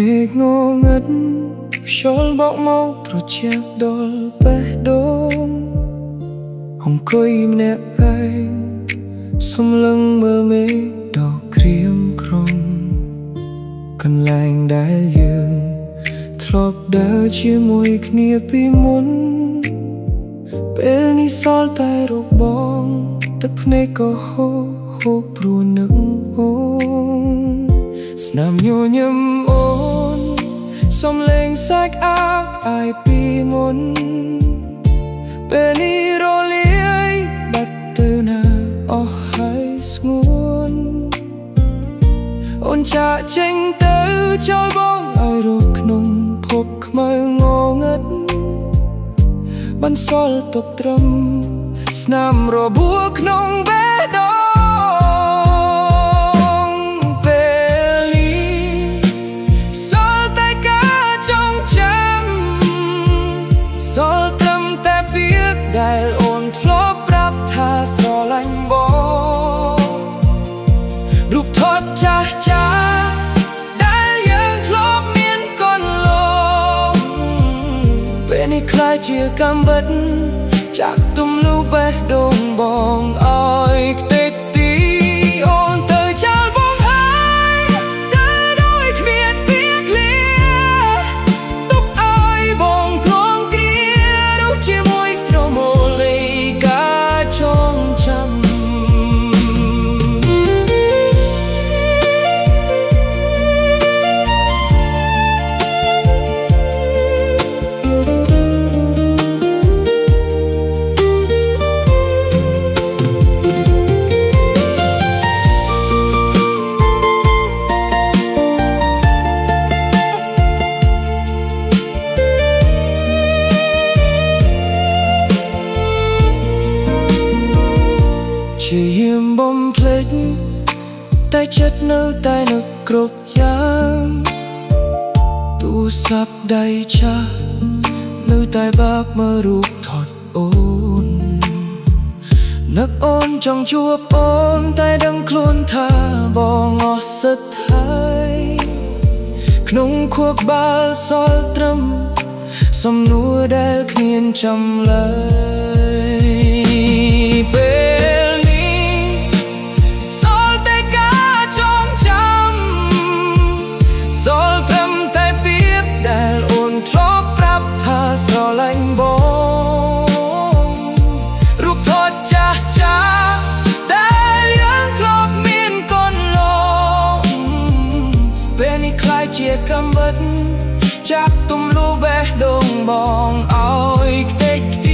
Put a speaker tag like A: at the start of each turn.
A: មេឃងងឹតខ្យល់បក់មកត្រជាក់ដល់បេះដូងអង្គុយម្នាក់ឯងសំឡឹងមើលមេឃដកក្រៀមក្រុងកន្លែងដែលយើងធ្លាប់ដើរជាមួយគ្នាពីមុនពេលនេះសល់តែរូបបងទឹកភ្នែកក៏ហូរព្រោះនឹកអូនស្នាមញញឹមអូនសំឡេងសាច់អាកអាយពីមុនពេលនេះរលាយបាត់ទៅណាអស់ហើយស្ងួនអូនចាក់ចេញទៅចោលបងឲ្យរកក្នុងភពខ្មៅងងឹតបន្សល់ទុកត្រឹមស្នាមរបួសក្នុងបេះដូងពេលនេះសល់តែការចងចាំសល់ត្រឹមតែពាក្យដែលអូនធ្លាប់ប្រាប់ថាស្រឡាញ់បងរូបថតចាស់ដែលយើងធ្លាប់មានកូនលងពេលនេះคล้ายជាកំបិតចាក់ទំលូបេះដូងបងឲ្យខ្ទេចទីអូនទៅចោលបងហើយទៅដោយគ្មានពាក្យលាទុកឲ្យបងគ្លងគ្រាដូចជាមួយស្រមោលនៃការចងចាំជាយាមបំភ្លេចតែចិត្តនៅតែនឹកគ្រប់យ៉ាងទូរស័ព្ទដៃចាស់នៅតែបើកមើលរូបថតអូននឹកអូនចង់ជួបអូនតែដឹងខ្លួនថាបងអស់សិទ្ធហើយក្នុងខួរក្បាលសល់ត្រឹមសំណួរដែលគ្មានចម្លើយពេលសល់ត្រឹមតែពាក្យដែលអូនធ្លាប់ប្រាប់ថាស្រឡាញ់បងរូបថតចាស់ដែលយើងធ្លាប់មានកូនលងពេលនេះคล้ายជាកំបិតចាក់ទំលូបេះដូងបងឲ្យខ្ទេច